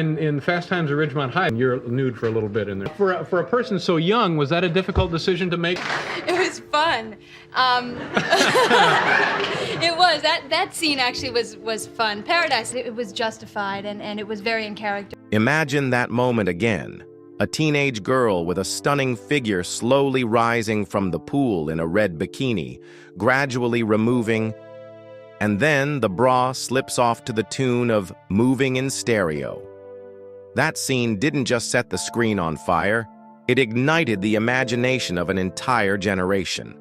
In Fast Times at Ridgemont High, you're nude for a little bit in there. For a person so young, was that a difficult decision to make? It was fun. It was. That scene actually was fun. Paradise, it was justified, and it was very in character. Imagine that moment again. A teenage girl with a stunning figure slowly rising from the pool in a red bikini, gradually removing, and then the bra slips off to the tune of Moving in Stereo. That scene didn't just set the screen on fire, it ignited the imagination of an entire generation.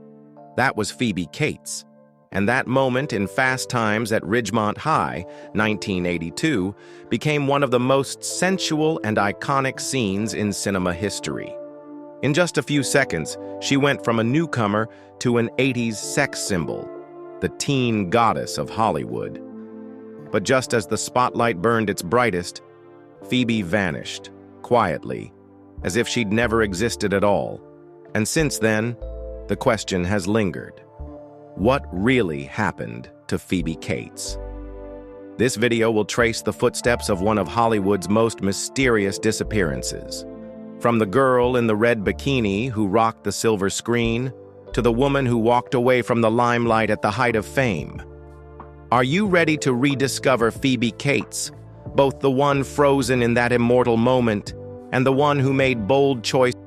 That was Phoebe Cates. And that moment in Fast Times at Ridgemont High, 1982, became one of the most sensual and iconic scenes in cinema history. In just a few seconds, she went from a newcomer to an 80s sex symbol, the teen goddess of Hollywood. But just as the spotlight burned its brightest, Phoebe vanished, quietly, as if she'd never existed at all. And since then, the question has lingered. What really happened to Phoebe Cates? This video will trace the footsteps of one of Hollywood's most mysterious disappearances. From the girl in the red bikini who rocked the silver screen, to the woman who walked away from the limelight at the height of fame. Are you ready to rediscover Phoebe Cates, both the one frozen in that immortal moment and the one who made bold choices?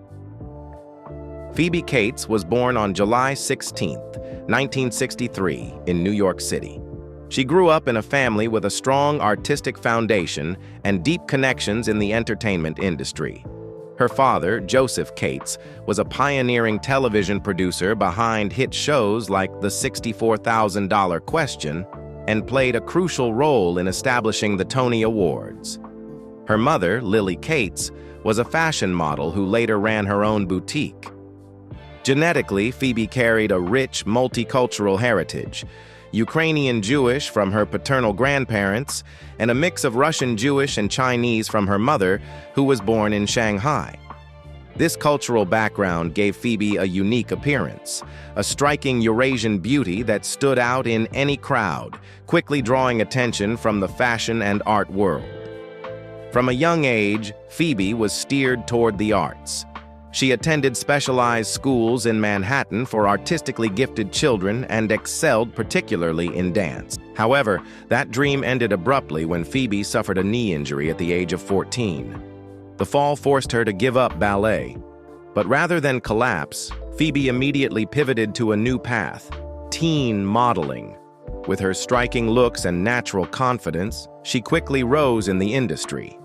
Phoebe Cates was born on July 16, 1963, in New York City. She grew up in a family with a strong artistic foundation and deep connections in the entertainment industry. Her father, Joseph Cates, was a pioneering television producer behind hit shows like The $64,000 Question and played a crucial role in establishing the Tony Awards. Her mother, Lily Cates, was a fashion model who later ran her own boutique. Genetically, Phoebe carried a rich, multicultural heritage, Ukrainian Jewish from her paternal grandparents, and a mix of Russian Jewish and Chinese from her mother, who was born in Shanghai. This cultural background gave Phoebe a unique appearance, a striking Eurasian beauty that stood out in any crowd, quickly drawing attention from the fashion and art world. From a young age, Phoebe was steered toward the arts. She attended specialized schools in Manhattan for artistically gifted children and excelled particularly in dance. However, that dream ended abruptly when Phoebe suffered a knee injury at the age of 14. The fall forced her to give up ballet. But rather than collapse, Phoebe immediately pivoted to a new path, teen modeling. With her striking looks and natural confidence, she quickly rose in the industry.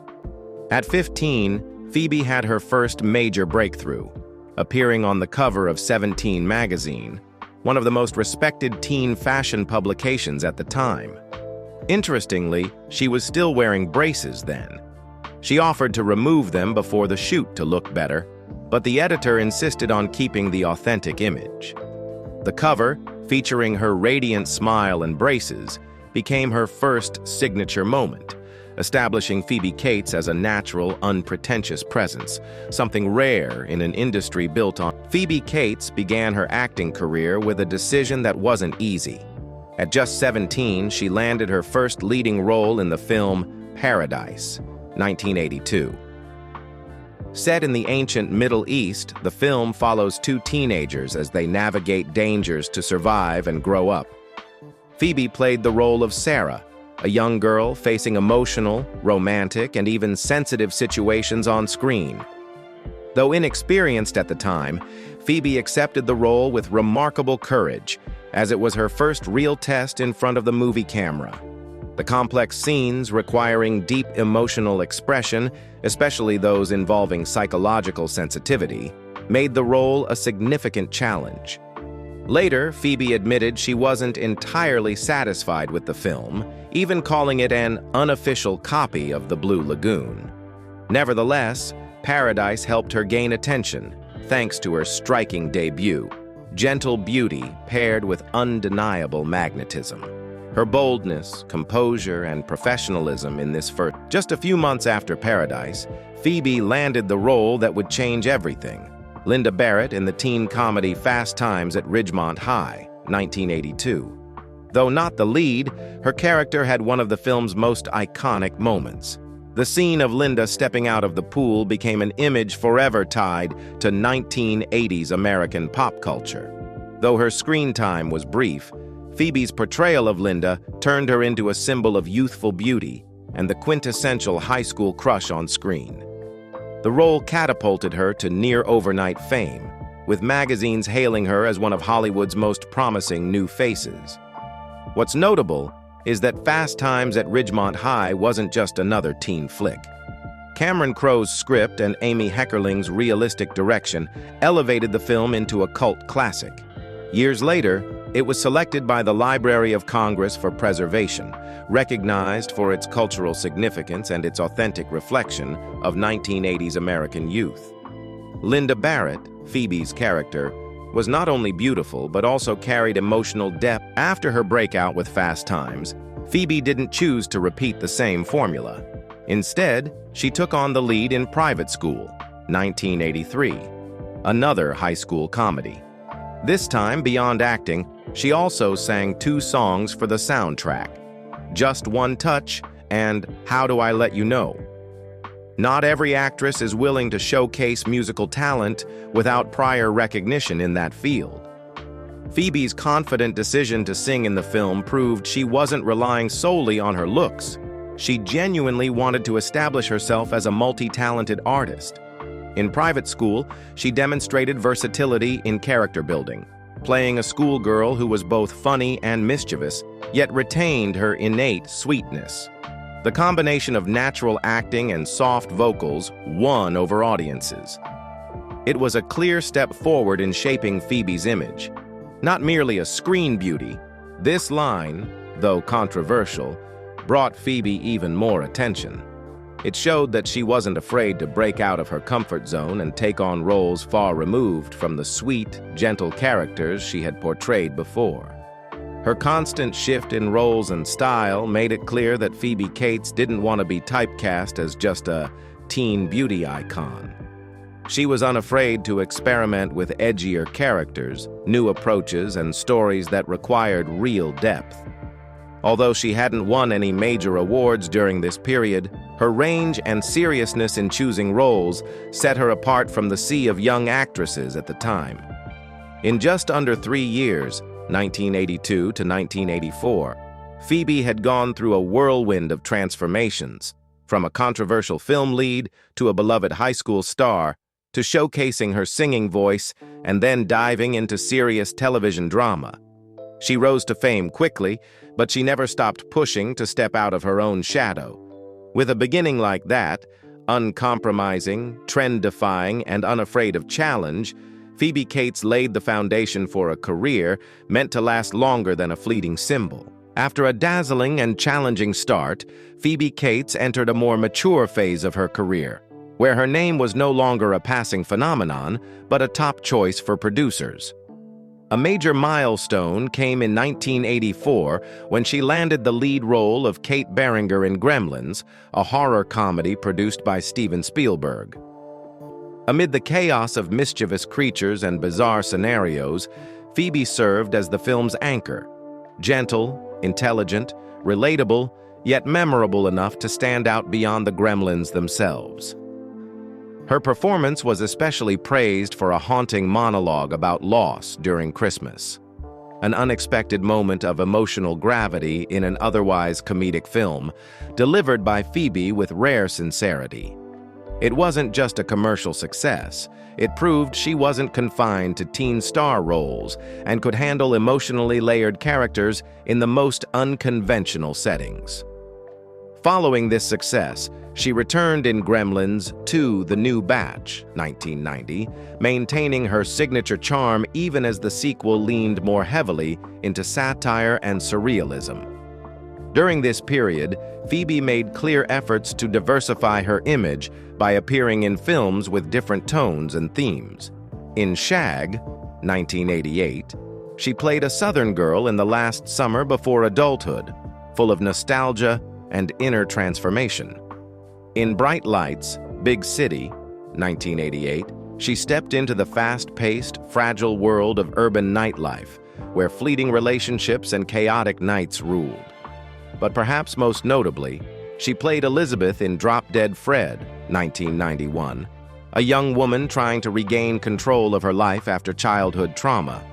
At 15, Phoebe had her first major breakthrough, appearing on the cover of 17 magazine, one of the most respected teen fashion publications at the time. Interestingly, she was still wearing braces then. She offered to remove them before the shoot to look better, but the editor insisted on keeping the authentic image. The cover, featuring her radiant smile and braces, became her first signature moment, establishing Phoebe Cates as a natural, unpretentious presence, something rare in an industry built on. Phoebe Cates began her acting career with a decision that wasn't easy. At just 17, she landed her first leading role in the film Paradise, 1982. Set in the ancient Middle East, the film follows two teenagers as they navigate dangers to survive and grow up. Phoebe played the role of Sarah, a young girl facing emotional, romantic, and even sensitive situations on screen. Though inexperienced at the time, Phoebe accepted the role with remarkable courage, as it was her first real test in front of the movie camera. The complex scenes requiring deep emotional expression, especially those involving psychological sensitivity, made the role a significant challenge. Later, Phoebe admitted she wasn't entirely satisfied with the film, even calling it an unofficial copy of The Blue Lagoon. Nevertheless, Paradise helped her gain attention, thanks to her striking debut, gentle beauty paired with undeniable magnetism. Her boldness, composure, and professionalism in this first. Just a few months after Paradise, Phoebe landed the role that would change everything. Linda Barrett in the teen comedy Fast Times at Ridgemont High, 1982. Though not the lead, her character had one of the film's most iconic moments. The scene of Linda stepping out of the pool became an image forever tied to 1980s American pop culture. Though her screen time was brief, Phoebe's portrayal of Linda turned her into a symbol of youthful beauty and the quintessential high school crush on screen. The role catapulted her to near-overnight fame, with magazines hailing her as one of Hollywood's most promising new faces. What's notable is that Fast Times at Ridgemont High wasn't just another teen flick. Cameron Crowe's script and Amy Heckerling's realistic direction elevated the film into a cult classic. Years later, it was selected by the Library of Congress for preservation, recognized for its cultural significance and its authentic reflection of 1980s American youth. Linda Barrett, Phoebe's character, was not only beautiful but also carried emotional depth. After her breakout with Fast Times, Phoebe didn't choose to repeat the same formula. Instead, she took on the lead in Private School, 1983, another high school comedy. This time, beyond acting, she also sang 2 songs for the soundtrack, Just One Touch and How Do I Let You Know. Not every actress is willing to showcase musical talent without prior recognition in that field. Phoebe's confident decision to sing in the film proved she wasn't relying solely on her looks. She genuinely wanted to establish herself as a multi-talented artist. In Private School, she demonstrated versatility in character building, playing a schoolgirl who was both funny and mischievous, yet retained her innate sweetness. The combination of natural acting and soft vocals won over audiences. It was a clear step forward in shaping Phoebe's image. Not merely a screen beauty, this line, though controversial, brought Phoebe even more attention. It showed that she wasn't afraid to break out of her comfort zone and take on roles far removed from the sweet, gentle characters she had portrayed before. Her constant shift in roles and style made it clear that Phoebe Cates didn't want to be typecast as just a teen beauty icon. She was unafraid to experiment with edgier characters, new approaches, and stories that required real depth. Although she hadn't won any major awards during this period, her range and seriousness in choosing roles set her apart from the sea of young actresses at the time. In just under 3 years, 1982 to 1984, Phoebe had gone through a whirlwind of transformations, from a controversial film lead to a beloved high school star, to showcasing her singing voice and then diving into serious television drama. She rose to fame quickly, but she never stopped pushing to step out of her own shadow. With a beginning like that, uncompromising, trend-defying, and unafraid of challenge, Phoebe Cates laid the foundation for a career meant to last longer than a fleeting symbol. After a dazzling and challenging start, Phoebe Cates entered a more mature phase of her career, where her name was no longer a passing phenomenon, but a top choice for producers. A major milestone came in 1984 when she landed the lead role of Kate Beringer in Gremlins, a horror comedy produced by Steven Spielberg. Amid the chaos of mischievous creatures and bizarre scenarios, Phoebe served as the film's anchor, gentle, intelligent, relatable, yet memorable enough to stand out beyond the gremlins themselves. Her performance was especially praised for a haunting monologue about loss during Christmas, an unexpected moment of emotional gravity in an otherwise comedic film, delivered by Phoebe with rare sincerity. It wasn't just a commercial success. It proved she wasn't confined to teen star roles and could handle emotionally layered characters in the most unconventional settings. Following this success, she returned in Gremlins 2: The New Batch, 1990, maintaining her signature charm even as the sequel leaned more heavily into satire and surrealism. During this period, Phoebe made clear efforts to diversify her image by appearing in films with different tones and themes. In Shag, 1988, she played a Southern girl in the last summer before adulthood, full of nostalgia and inner transformation. In Bright Lights, Big City, 1988, she stepped into the fast-paced, fragile world of urban nightlife, where fleeting relationships and chaotic nights ruled. But perhaps most notably, She played Elizabeth in Drop Dead Fred, 1991, a young woman trying to regain control of her life after childhood trauma.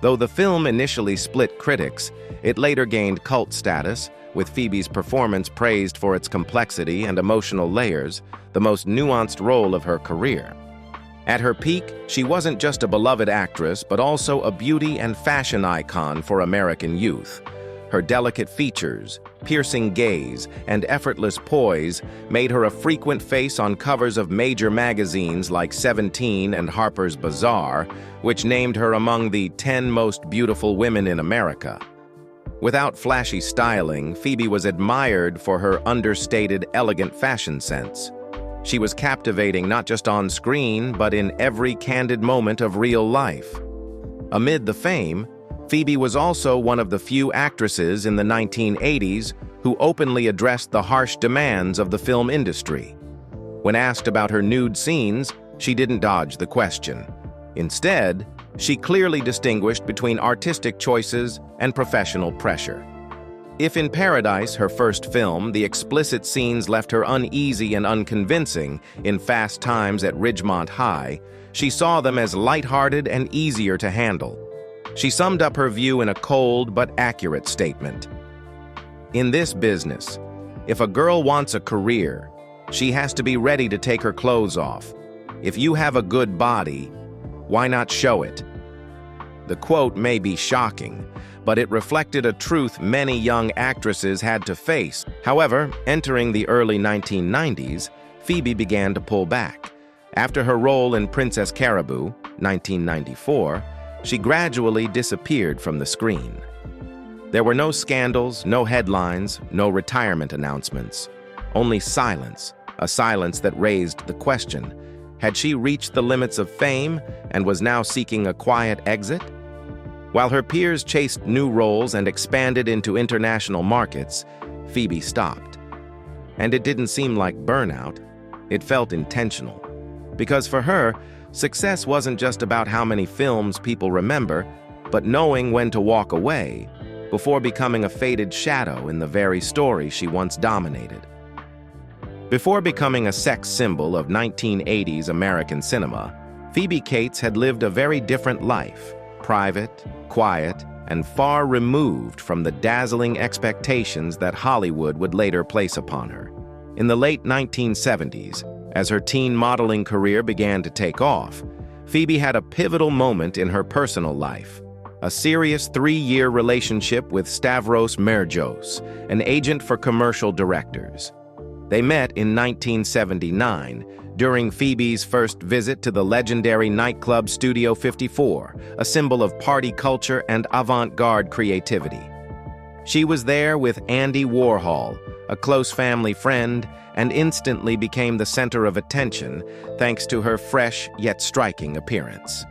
Though the film initially split critics, it later gained cult status, with Phoebe's performance praised for its complexity and emotional layers, the most nuanced role of her career. At her peak, she wasn't just a beloved actress, but also a beauty and fashion icon for American youth. Her delicate features, piercing gaze, and effortless poise made her a frequent face on covers of major magazines like Seventeen and Harper's Bazaar, which named her among the 10 most beautiful women in America. Without flashy styling, Phoebe was admired for her understated, elegant fashion sense. She was captivating not just on screen, but in every candid moment of real life. Amid the fame, Phoebe was also one of the few actresses in the 1980s who openly addressed the harsh demands of the film industry. When asked about her nude scenes, she didn't dodge the question. Instead, she clearly distinguished between artistic choices and professional pressure. If in Paradise, her first film, the explicit scenes left her uneasy and unconvincing in Fast Times at Ridgemont High, she saw them as lighthearted and easier to handle. She summed up her view in a cold but accurate statement. In this business, if a girl wants a career, she has to be ready to take her clothes off. If you have a good body, why not show it? The quote may be shocking, but it reflected a truth many young actresses had to face. However, entering the early 1990s, Phoebe began to pull back. After her role in Princess Caraboo, 1994, she gradually disappeared from the screen. There were no scandals, no headlines, no retirement announcements. Only silence, a silence that raised the question: had she reached the limits of fame and was now seeking a quiet exit? While her peers chased new roles and expanded into international markets, Phoebe stopped. And it didn't seem like burnout. It felt intentional. Because for her, success wasn't just about how many films people remember, but knowing when to walk away before becoming a faded shadow in the very story she once dominated. Before becoming a sex symbol of 1980s American cinema, Phoebe Cates had lived a very different life, private, quiet, and far removed from the dazzling expectations that Hollywood would later place upon her. In the late 1970s, as her teen modeling career began to take off, Phoebe had a pivotal moment in her personal life: a serious 3-year relationship with Stavros Merjos, an agent for commercial directors. They met in 1979 during Phoebe's first visit to the legendary nightclub Studio 54, a symbol of party culture and avant-garde creativity. She was there with Andy Warhol, a close family friend, and instantly became the center of attention thanks to her fresh yet striking appearance.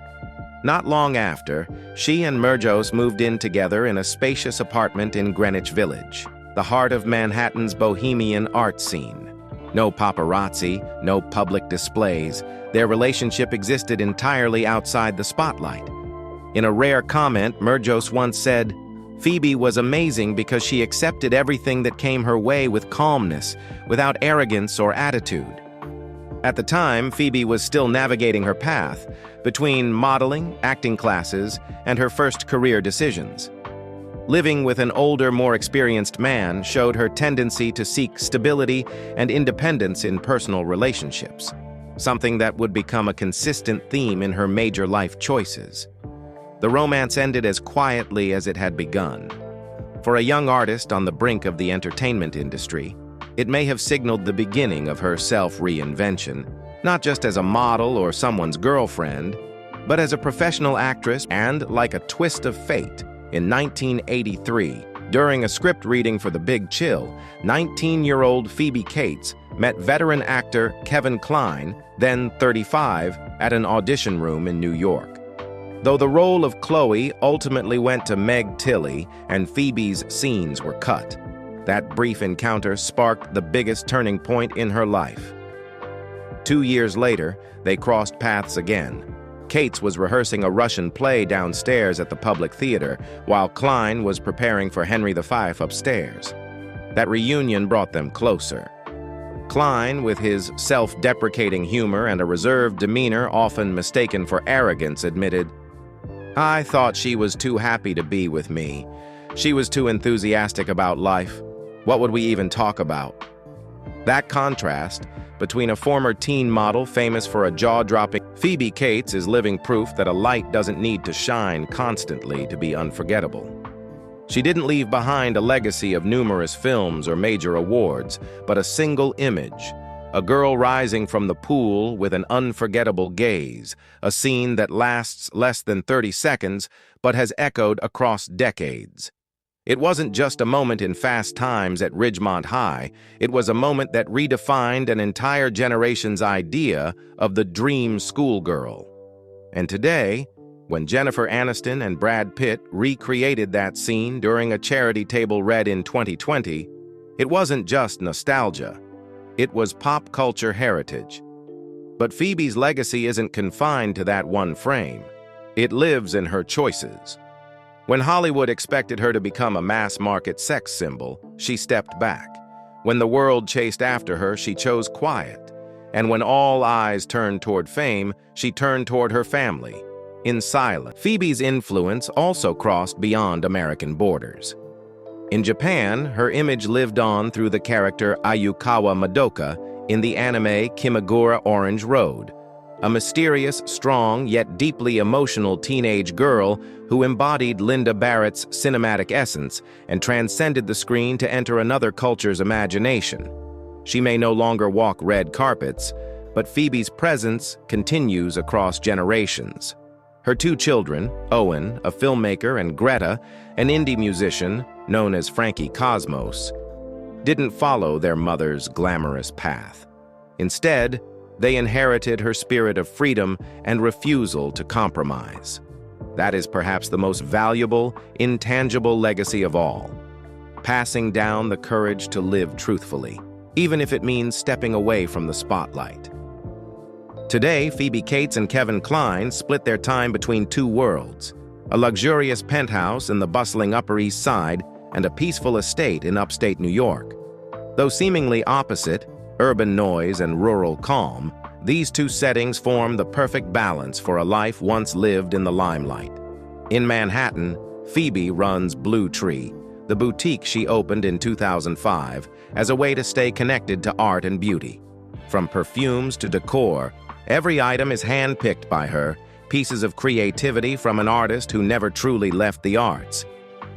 Not long after, she and Merjos moved in together in a spacious apartment in Greenwich Village, the heart of Manhattan's bohemian art scene. No paparazzi, no public displays. Their relationship existed entirely outside the spotlight. In a rare comment, Merjos once said, "Phoebe was amazing because she accepted everything that came her way with calmness, without arrogance or attitude." At the time, Phoebe was still navigating her path between modeling, acting classes, and her first career decisions. Living with an older, more experienced man showed her tendency to seek stability and independence in personal relationships, something that would become a consistent theme in her major life choices. The romance ended as quietly as it had begun. For a young artist on the brink of the entertainment industry, it may have signaled the beginning of her self-reinvention, not just as a model or someone's girlfriend, but as a professional actress. And, like a twist of fate, in 1983, during a script reading for The Big Chill, 19-year-old Phoebe Cates met veteran actor Kevin Kline, then 35, at an audition room in New York. Though the role of Chloe ultimately went to Meg Tilly and Phoebe's scenes were cut, that brief encounter sparked the biggest turning point in her life. 2 years later, they crossed paths again. Cates was rehearsing a Russian play downstairs at the Public Theater, while Kline was preparing for Henry V upstairs. That reunion brought them closer. Kline, with his self-deprecating humor and a reserved demeanor often mistaken for arrogance, admitted, "I thought she was too happy to be with me. She was too enthusiastic about life. What would we even talk about?" That contrast between a former teen model famous for a jaw-dropping Phoebe Cates is living proof that a light doesn't need to shine constantly to be unforgettable. She didn't leave behind a legacy of numerous films or major awards, but a single image, a girl rising from the pool with an unforgettable gaze, a scene that lasts less than 30 seconds but has echoed across decades. It wasn't just a moment in Fast Times at Ridgemont High, it was a moment that redefined an entire generation's idea of the dream schoolgirl. And today, when Jennifer Aniston and Brad Pitt recreated that scene during a charity table read in 2020, it wasn't just nostalgia, it was pop culture heritage. But Phoebe's legacy isn't confined to that one frame. It lives in her choices. When Hollywood expected her to become a mass-market sex symbol, she stepped back. When the world chased after her, she chose quiet. And when all eyes turned toward fame, she turned toward her family. In silence, Phoebe's influence also crossed beyond American borders. In Japan, her image lived on through the character Ayukawa Madoka in the anime Kimagura Orange Road, a mysterious, strong, yet deeply emotional teenage girl who embodied Linda Barrett's cinematic essence and transcended the screen to enter another culture's imagination. She may no longer walk red carpets, but Phoebe's presence continues across generations. Her two children, Owen, a filmmaker, and Greta, an indie musician known as Frankie Cosmos, didn't follow their mother's glamorous path. Instead, they inherited her spirit of freedom and refusal to compromise. That is perhaps the most valuable, intangible legacy of all, passing down the courage to live truthfully, even if it means stepping away from the spotlight. Today, Phoebe Cates and Kevin Kline split their time between two worlds, a luxurious penthouse in the bustling Upper East Side and a peaceful estate in upstate New York. Though seemingly opposite, urban noise and rural calm, these two settings form the perfect balance for a life once lived in the limelight. In Manhattan, Phoebe runs Blue Tree, the boutique she opened in 2005 as a way to stay connected to art and beauty. From perfumes to decor, every item is hand-picked by her, pieces of creativity from an artist who never truly left the arts.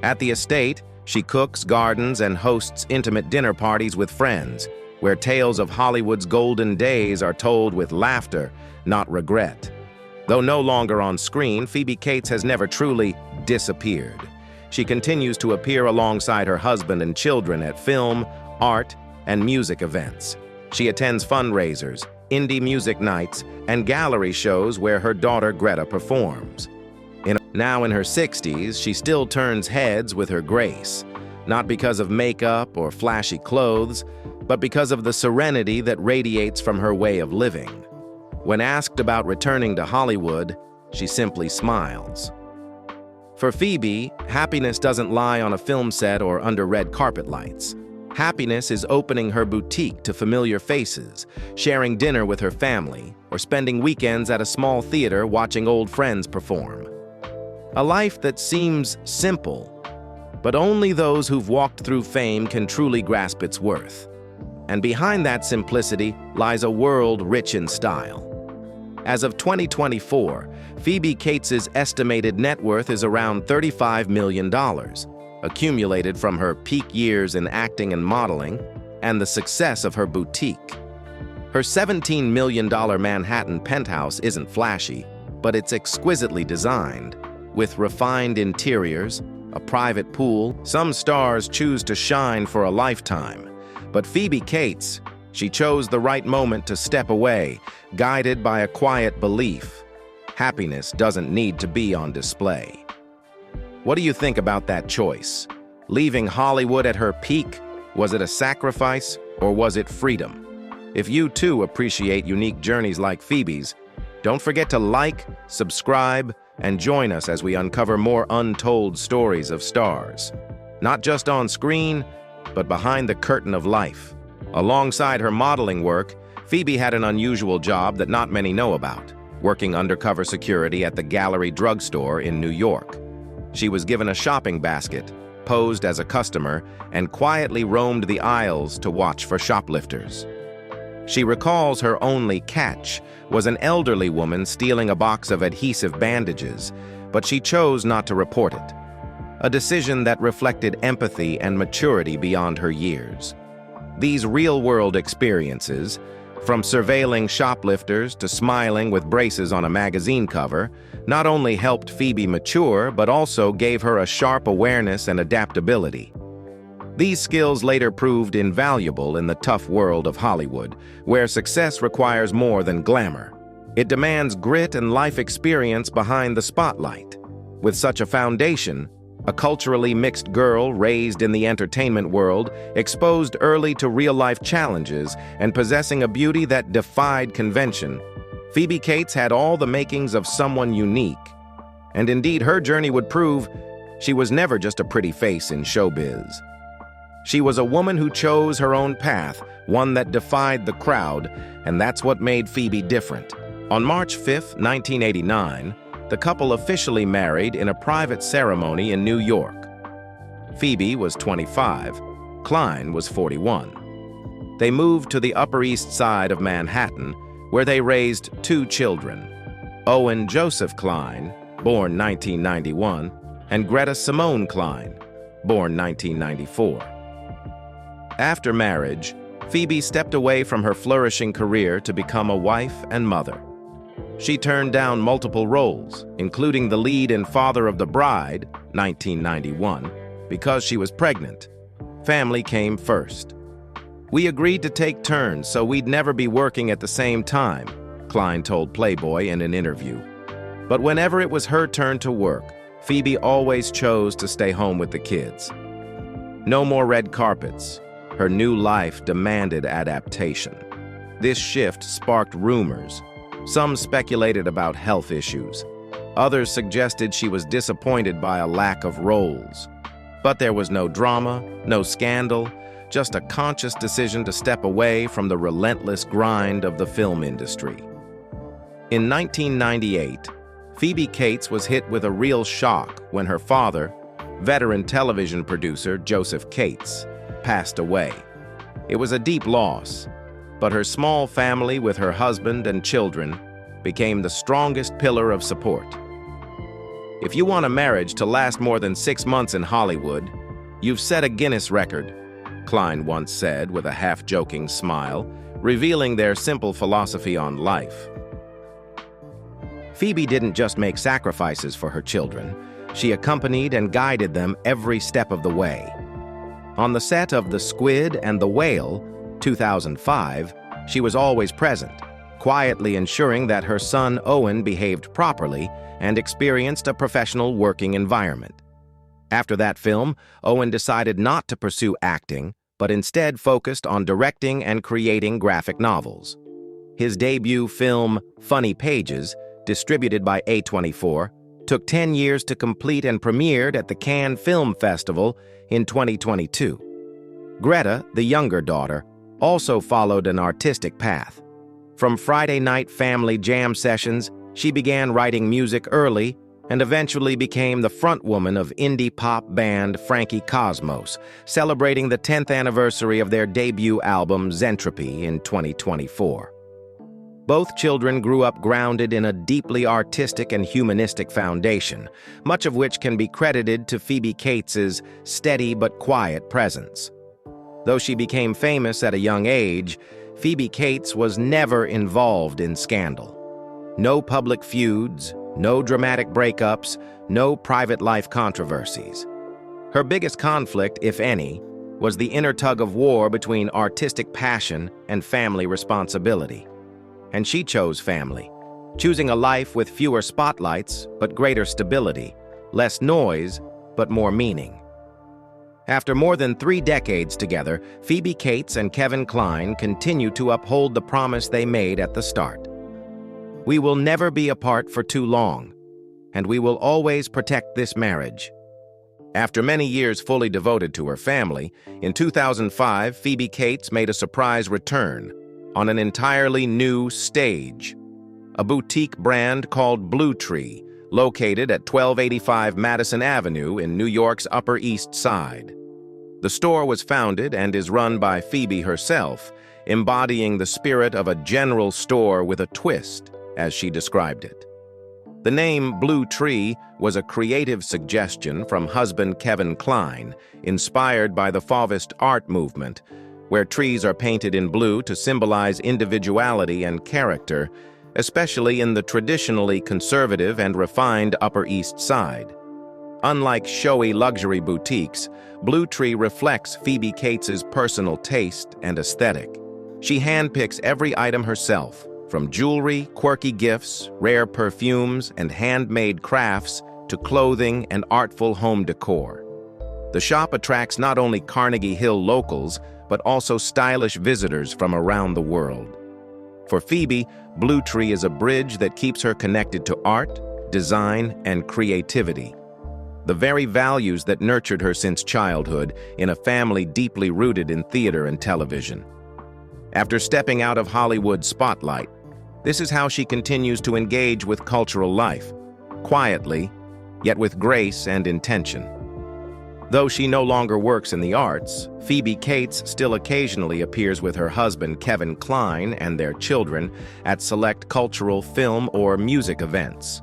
At the estate, she cooks, gardens, and hosts intimate dinner parties with friends, where tales of Hollywood's golden days are told with laughter, not regret. Though no longer on screen, Phoebe Cates has never truly disappeared. She continues to appear alongside her husband and children at film, art, and music events. She attends fundraisers, indie music nights, and gallery shows where her daughter Greta performs. Now in her 60s, she still turns heads with her grace, not because of makeup or flashy clothes, but because of the serenity that radiates from her way of living. When asked about returning to Hollywood, she simply smiles. For Phoebe, happiness doesn't lie on a film set or under red carpet lights. Happiness is opening her boutique to familiar faces, sharing dinner with her family, or spending weekends at a small theater watching old friends perform. A life that seems simple, but only those who've walked through fame can truly grasp its worth. And behind that simplicity lies a world rich in style. As of 2024, Phoebe Cates' estimated net worth is around $35 million, accumulated from her peak years in acting and modeling, and the success of her boutique. Her $17 million Manhattan penthouse isn't flashy, but it's exquisitely designed, with refined interiors, a private pool. Some stars choose to shine for a lifetime, but Phoebe Cates, she chose the right moment to step away, guided by a quiet belief. Happiness doesn't need to be on display. What do you think about that choice? Leaving Hollywood at her peak, was it a sacrifice or was it freedom? If you too appreciate unique journeys like Phoebe's, don't forget to like, subscribe, and join us as we uncover more untold stories of stars. Not just on screen, but behind the curtain of life. Alongside her modeling work, Phoebe had an unusual job that not many know about, working undercover security at the Gallery drugstore in New York. She was given a shopping basket, posed as a customer, and quietly roamed the aisles to watch for shoplifters. She recalls her only catch was an elderly woman stealing a box of adhesive bandages, but she chose not to report it, a decision that reflected empathy and maturity beyond her years. These real-world experiences, from surveilling shoplifters to smiling with braces on a magazine cover, not only helped Phoebe mature, but also gave her a sharp awareness and adaptability. These skills later proved invaluable in the tough world of Hollywood, where success requires more than glamour. It demands grit and life experience behind the spotlight. With such a foundation, a culturally mixed girl raised in the entertainment world, exposed early to real-life challenges, and possessing a beauty that defied convention, Phoebe Cates had all the makings of someone unique. And indeed, her journey would prove she was never just a pretty face in showbiz. She was a woman who chose her own path, one that defied the crowd, and that's what made Phoebe different. On March 5, 1989, the couple officially married in a private ceremony in New York. Phoebe was 25, Klein was 41. They moved to the Upper East Side of Manhattan, where they raised 2 children, Owen Joseph Klein, born 1991, and Greta Simone Klein, born 1994. After marriage, Phoebe stepped away from her flourishing career to become a wife and mother. She turned down multiple roles, including the lead in Father of the Bride, 1991, because she was pregnant. Family came first. "We agreed to take turns so we'd never be working at the same time," Klein told Playboy in an interview. But whenever it was her turn to work, Phoebe always chose to stay home with the kids. No more red carpets. Her new life demanded adaptation. This shift sparked rumors. Some speculated about health issues. Others suggested she was disappointed by a lack of roles. But there was no drama, no scandal, just a conscious decision to step away from the relentless grind of the film industry. In 1998, Phoebe Cates was hit with a real shock when her father, veteran television producer Joseph Cates, passed away. It was a deep loss, but her small family with her husband and children became the strongest pillar of support. "If you want a marriage to last more than 6 months in Hollywood, you've set a Guinness record," Klein once said with a half-joking smile, revealing their simple philosophy on life. Phoebe didn't just make sacrifices for her children. She accompanied and guided them every step of the way. On the set of The Squid and the Whale, 2005, she was always present, quietly ensuring that her son Owen behaved properly and experienced a professional working environment. After that film, Owen decided not to pursue acting, but instead focused on directing and creating graphic novels. His debut film, Funny Pages, distributed by A24, took 10 years to complete and premiered at the Cannes Film Festival in 2022. Greta, the younger daughter, also followed an artistic path. From Friday night family jam sessions, she began writing music early and eventually became the frontwoman of indie pop band Frankie Cosmos, celebrating the 10th anniversary of their debut album Zentropy in 2024. Both children grew up grounded in a deeply artistic and humanistic foundation, much of which can be credited to Phoebe Cates's steady but quiet presence. Though she became famous at a young age, Phoebe Cates was never involved in scandal. No public feuds, no dramatic breakups, no private life controversies. Her biggest conflict, if any, was the inner tug-of-war between artistic passion and family responsibility. And she chose family, choosing a life with fewer spotlights but greater stability, less noise but more meaning. After more than 3 decades together, Phoebe Cates and Kevin Kline continue to uphold the promise they made at the start. "We will never be apart for too long, and we will always protect this marriage." After many years fully devoted to her family, in 2005, Phoebe Cates made a surprise return on an entirely new stage, a boutique brand called Blue Tree, located at 1285 Madison Avenue in New York's Upper East Side. The store was founded and is run by Phoebe herself, embodying the spirit of a general store with a twist, as she described it. The name Blue Tree was a creative suggestion from husband Kevin Kline, inspired by the Fauvist art movement, where trees are painted in blue to symbolize individuality and character, especially in the traditionally conservative and refined Upper East Side. Unlike showy luxury boutiques, Blue Tree reflects Phoebe Cates's personal taste and aesthetic. She handpicks every item herself, from jewelry, quirky gifts, rare perfumes, and handmade crafts to clothing and artful home decor. The shop attracts not only Carnegie Hill locals, but also stylish visitors from around the world. For Phoebe, Blue Tree is a bridge that keeps her connected to art, design, and creativity. The very values that nurtured her since childhood in a family deeply rooted in theater and television. After stepping out of Hollywood's spotlight, this is how she continues to engage with cultural life, quietly, yet with grace and intention. Though she no longer works in the arts, Phoebe Cates still occasionally appears with her husband Kevin Kline and their children at select cultural, film, or music events.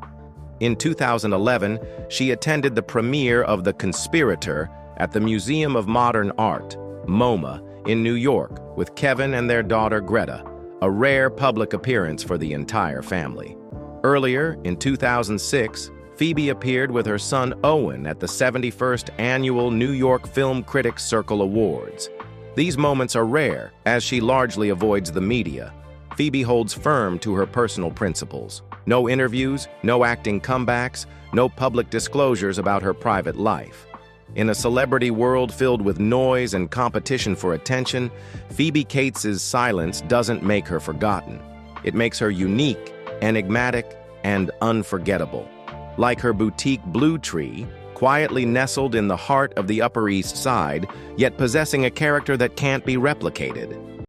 In 2011, she attended the premiere of The Conspirator at the Museum of Modern Art, MoMA, in New York with Kevin and their daughter Greta, a rare public appearance for the entire family. Earlier, in 2006, Phoebe appeared with her son Owen at the 71st Annual New York Film Critics Circle Awards. These moments are rare, as she largely avoids the media. Phoebe holds firm to her personal principles. No interviews, no acting comebacks, no public disclosures about her private life. In a celebrity world filled with noise and competition for attention, Phoebe Cates's silence doesn't make her forgotten. It makes her unique, enigmatic, and unforgettable. Like her boutique Blue Tree, quietly nestled in the heart of the Upper East Side, yet possessing a character that can't be replicated.